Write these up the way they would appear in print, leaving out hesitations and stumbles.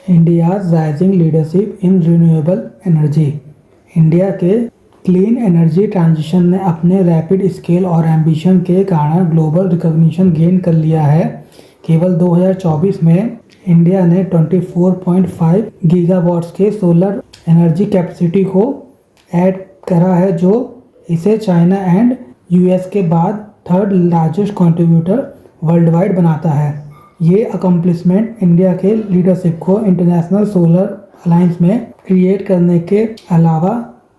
India's rising leadership in renewable energy. India के clean energy transition ने अपने rapid scale और एम्बिशन के कारण ग्लोबल रिकॉग्निशन गेन कर लिया है। केवल 2024 में इंडिया ने 24.5 गीगावाट्स के सोलर एनर्जी कैपेसिटी को ऐड करा है, जो इसे चाइना एंड यूएस के बाद third largest contributor world wide बनाता है। ये अकम्पलिशमेंट इंडिया के लीडरशिप को इंटरनेशनल सोलर अलायंस में क्रिएट करने के अलावा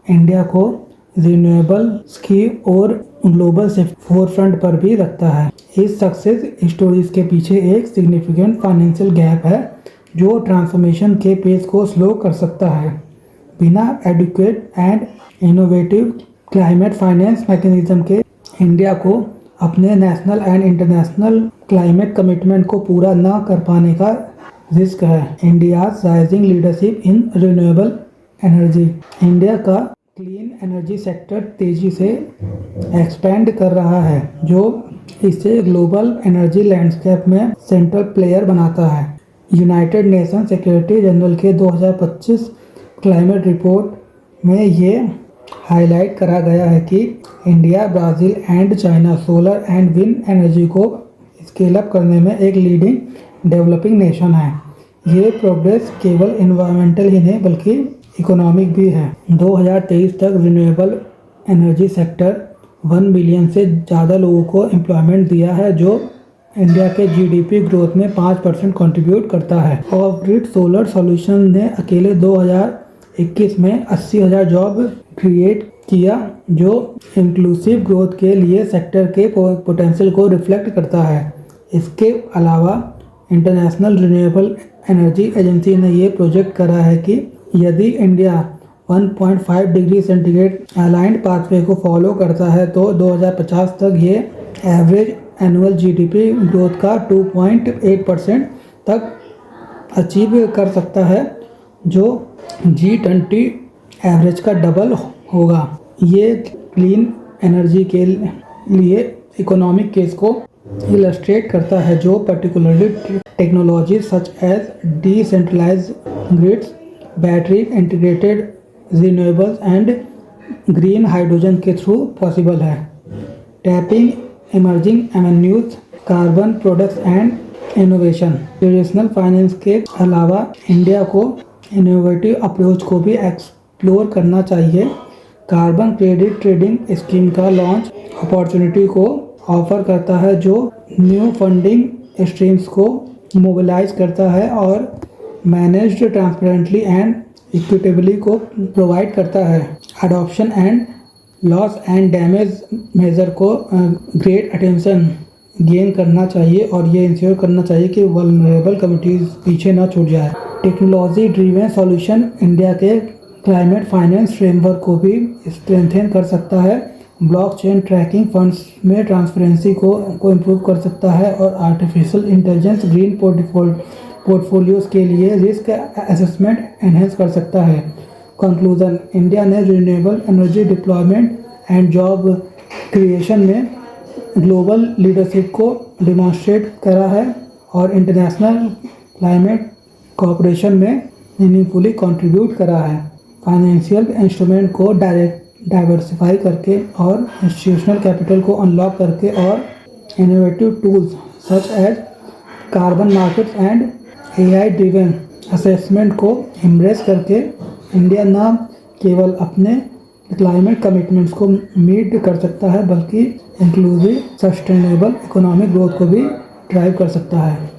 इंडिया को रिन्यूएबल्स की और ग्लोबल फोरफ्रंट पर भी रखता है। इस सक्सेस स्टोरीज के पीछे एक सिग्निफिकेंट फाइनेंशियल गैप है जो ट्रांसफॉर्मेशन के पेस को स्लो कर सकता है। बिना adequate and innovative climate finance mechanism के इंडिया को अपने national and international climate commitment को पूरा न कर पाने का रिस्क है। India's rising leadership in renewable energy. India का क्लीन एनर्जी सेक्टर तेजी से एक्सपेंड कर रहा है, जो इसे ग्लोबल एनर्जी लैंडस्केप में सेंट्रल प्लेयर बनाता है। यूनाइटेड नेशन सेक्रेटरी जनरल के 2025 क्लाइमेट रिपोर्ट में ये हाईलाइट करा गया है कि India, Brazil and China solar and wind energy को स्केल अप करने में एक लीडिंग डेवलपिंग नेशन है। ये प्रोग्रेस केवल एनवायरमेंटल ही नहीं बल्कि इकोनॉमिक भी है। 2023 तक रिन्यूएबल एनर्जी सेक्टर 1 बिलियन से ज़्यादा लोगों को एम्प्लॉयमेंट दिया है, जो इंडिया के जीडीपी ग्रोथ में 5% कंट्रीब्यूट करता है। ऑफ ग्रिड सोलर सॉल्यूशन ने अकेले 2021 में 80,000 जॉब क्रिएट किया, जो इंक्लूसिव ग्रोथ के लिए सेक्टर के पोटेंशियल को रिफ्लेक्ट करता है। इसके अलावा इंटरनेशनल रिन्यूएबल एनर्जी एजेंसी ने ये प्रोजेक्ट करा है कि यदि India 1.5 degree centigrade aligned pathway को फॉलो करता है तो 2050 तक ये एवरेज एनुअल जीडीपी ग्रोथ का 2.8% तक अचीव कर सकता है, जो G20 एवरेज का डबल होगा। ये क्लीन एनर्जी के लिए इकोनॉमिक केस को इलस्ट्रेट करता है, जो particularly technology such as decentralised grids, battery integrated renewables and green hydrogen के थ्रू पॉसिबल है। Tapping emerging avenues, carbon products and innovation. Traditional finance के अलावा इंडिया को इनोवेटिव अप्रोच को भी एक्सप्लोर करना चाहिए। कार्बन क्रेडिट ट्रेडिंग स्कीम का लॉन्च अपॉर्चुनिटी को ऑफर करता है, जो न्यू फंडिंग स्ट्रीम्स को मोबिलाइज करता है और मैनेज्ड ट्रांसपेरेंटली एंड इक्विटेबली को प्रोवाइड करता है। Adoption and loss and damage measure को ग्रेट अटेंशन गेन करना चाहिए और ये इंश्योर करना चाहिए कि वल्नरेबल कम्युनिटीज़ पीछे ना छूट जाए। टेक्नोलॉजी ड्रिवन सॉल्यूशन इंडिया के क्लाइमेट फाइनेंस फ्रेमवर्क को भी स्ट्रेंथन कर सकता है। ब्लॉकचेन ट्रैकिंग फंड्स में ट्रांसपेरेंसी को इम्प्रूव कर सकता है और आर्टिफिशियल इंटेलिजेंस ग्रीन पोर्टफोलियोज़ के लिए रिस्क असेसमेंट एनहेंस कर सकता है। कंक्लूजन, इंडिया ने renewable energy deployment and job creation में ग्लोबल लीडरशिप को डिमॉन्स्ट्रेट करा है और इंटरनेशनल क्लाइमेट कोऑपरेशन में मीनिंगफुली कंट्रीब्यूट करा है। फाइनेंशियल इंस्ट्रूमेंट को डाइवर्सिफाई करके और इंस्टीट्यूशनल कैपिटल को अनलॉक करके और innovative tools such as carbon markets and AI driven assessment को एम्ब्रेस करके इंडिया न केवल अपने क्लाइमेट कमिटमेंट्स को मीट कर सकता है बल्कि इंक्लूसिव सस्टेनेबल इकोनॉमिक ग्रोथ को भी ड्राइव कर सकता है।